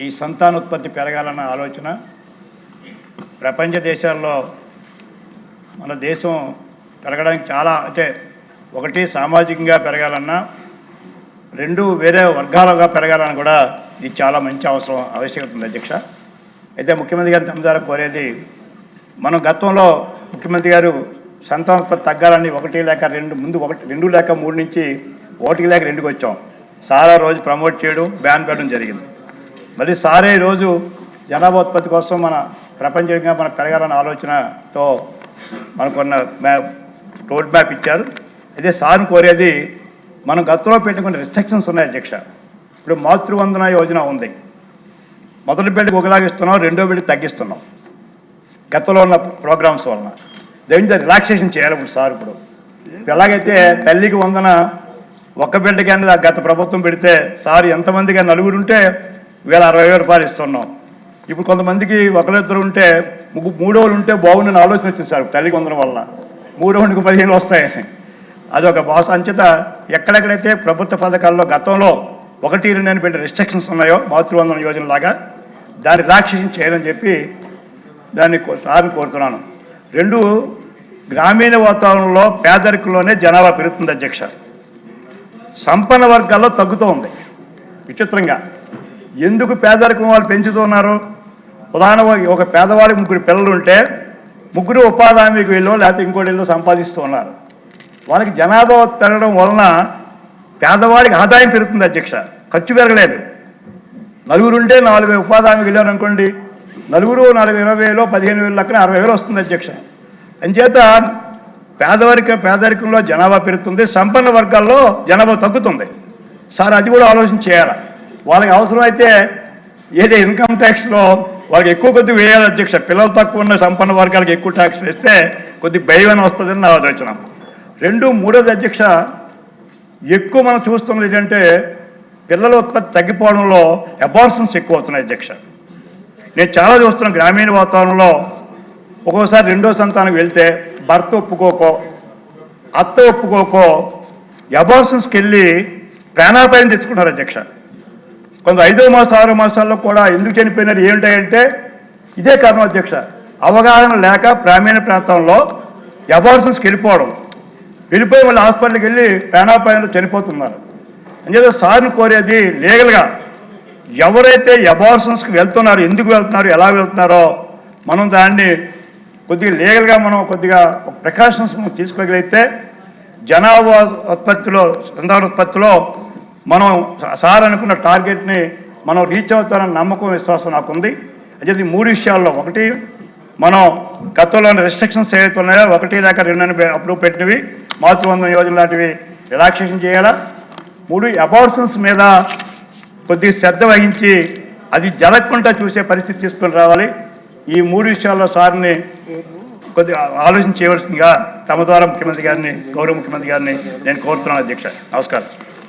ఈ సంతానోత్పత్తి పెరగాలన్న ఆలోచన ప్రపంచ దేశాల్లో మన దేశం పెరగడానికి చాలా అంటే ఒకటి సామాజికంగా పెరగాలన్నా రెండు వేరే వర్గాలుగా పెరగాలని కూడా ఇది చాలా మంచి ఆవశ్యకత ఉంది అధ్యక్ష. అయితే ముఖ్యమంత్రి గారిని తమ ద్వారా కోరేది, మనం గతంలో ముఖ్యమంత్రి గారు సంతానోత్పత్తి తగ్గాలని 1 లేక 2 ముందు 2 లేక 3 నుంచి 1 లేక 2కి వచ్చాం. సారా రోజు ప్రమోట్ చేయడం, బ్యాన్ పెట్టడం జరిగింది. మళ్ళీ సారే రోజు జనాభా ఉత్పత్తి కోసం మన ప్రపంచంగా మనం పెరగాలన్న ఆలోచనతో మనకున్న రోడ్ మ్యాప్ ఇచ్చారు. అయితే సార్ని కోరేది, మనం గతంలో పెట్టుకున్న రిస్ట్రిక్షన్స్ ఉన్నాయి అధ్యక్ష. ఇప్పుడు మాతృవందన యోజన ఉంది. మొదటి బిడ్డకి ఒకలాగా ఇస్తున్నాం, రెండో బిడ్డకి తగ్గిస్తున్నాం గతంలో ఉన్న ప్రోగ్రామ్స్ వలన. దాని రిలాక్సేషన్ చేయాలి ఇప్పుడు సార్. ఇప్పుడు ఎలాగైతే తల్లికి వందన ఒక్క బిడ్డకి అనేది గత ప్రభుత్వం పెడితే సార్ ఎంతమందిగా నలుగురు ఉంటే 60,000 రూపాయలు ఇస్తున్నాం. ఇప్పుడు కొంతమందికి ఒకరిద్దరు ఉంటే మూడోళ్ళు ఉంటే బాగుందని ఆలోచన వచ్చింది సార్ తల్లికి వందన వల్ల. మూడోళ్ళకి 15 వస్తాయని అదొక భాష అంచేత ఎక్కడెక్కడైతే ప్రభుత్వ పథకాల్లో గతంలో 1, 2 అని పెట్టే రిస్ట్రిక్షన్స్ ఉన్నాయో మాతృవందన యోజన లాగా దాన్ని రిలాక్సేషన్ చేయాలని చెప్పి దాన్ని సార్ని కోరుతున్నాను. 2, గ్రామీణ వాతావరణంలో పేదరికంలోనే జనాభా పెరుగుతుంది అధ్యక్ష. సంపన్న వర్గాల్లో తగ్గుతూ ఉంది విచిత్రంగా. ఎందుకు పేదరికం వాళ్ళు పెంచుతున్నారు? ఉదాహరణ, ఒక పేదవాడికి 3 పిల్లలు ఉంటే 3 ఉపాధి హామీకి వెళ్ళో లేకపోతే ఇంకోటి వెళ్ళో సంపాదిస్తూ ఉన్నారు. వాళ్ళకి జనాభా పెరగడం వలన పేదవాడికి ఆదాయం పెరుగుతుంది అధ్యక్ష, ఖర్చు పెరగలేదు. నలుగురు ఉంటే 4,000 ఉపాధి హామీకి వెళ్ళారు అనుకోండి, నలుగురు 20,000 15,000 లెక్కన 60,000 వస్తుంది అధ్యక్ష. అంచేత పేదరికంలో జనాభా పెరుగుతుంది, సంపన్న వర్గాల్లో జనాభా తగ్గుతుంది. సార్ అది కూడా ఆలోచన చేయాలి. వాళ్ళకి అవసరమైతే ఏదో ఇన్కమ్ ట్యాక్స్లో వాళ్ళకి ఎక్కువ కొద్ది వేయాలి అధ్యక్ష. పిల్లలు తక్కువ ఉన్న సంపన్న వర్గాలకు ఎక్కువ ట్యాక్స్ వేస్తే కొద్ది భయం వస్తుందని నా ఆలోచన. 2, 3వది అధ్యక్ష, ఎక్కువ మనం చూస్తున్నది ఏంటంటే పిల్లల ఉత్పత్తి తగ్గిపోవడంలో అబార్షన్స్ ఎక్కువ అవుతున్నాయి అధ్యక్ష. నేను చాలా చూస్తున్నాను గ్రామీణ వాతావరణంలో. ఒక్కోసారి 2వ సంతానం వెళ్తే భర్త ఒప్పుకోకో అత్త ఒప్పుకోకో అబార్షన్స్కి వెళ్ళి ప్రాణాపాయం తెచ్చుకుంటారు అధ్యక్ష. కొంత 5వ మాసం 6వ మాసాల్లో కూడా ఎందుకు చనిపోయినారు ఏంటంటే ఇదే కారణం అధ్యక్ష. అవగాహన లేక గ్రామీణ ప్రాంతంలో అబార్షన్స్కి వెళ్ళిపోయి వాళ్ళు హాస్పిటల్కి వెళ్ళి ప్రాణాపాయంలో చనిపోతున్నారు. అంచేత సార్ని కోరేది, లీగల్గా ఎవరైతే అబార్షన్స్కి వెళ్తున్నారో, ఎందుకు వెళ్తున్నారో, ఎలా వెళ్తున్నారో మనం దాన్ని కొద్దిగా లీగల్గా మనం కొద్దిగా ప్రికాషన్స్ మనం తీసుకోగలిగితే జనాభా ఉత్పత్తిలో సంతానోత్పత్తిలో మనం సార్ అనుకున్న టార్గెట్ని మనం రీచ్ అవుతారన్న నమ్మకం, విశ్వాసం నాకుంది. అయితే 3 విషయాల్లో, 1, మనం గతంలోని రెస్ట్రిక్షన్స్ ఏవైతే ఉన్నాయో 1 లేక 2 అని అప్రూవ్ పెట్టినవి మాతృవందన యోజన లాంటివి రిలాక్సేషన్ చేయాలా. 3, అబార్షన్స్ మీద కొద్దిగా శ్రద్ధ వహించి అది జరగకుండా చూసే పరిస్థితి తీసుకొని రావాలి. ఈ 3 విషయాల్లో సార్ని కొద్దిగా ఆలోచన చేయవలసిందిగా తమ ద్వారా ముఖ్యమంత్రి గారిని, గౌరవ ముఖ్యమంత్రి గారిని నేను కోరుతున్నాను అధ్యక్ష. నమస్కారం.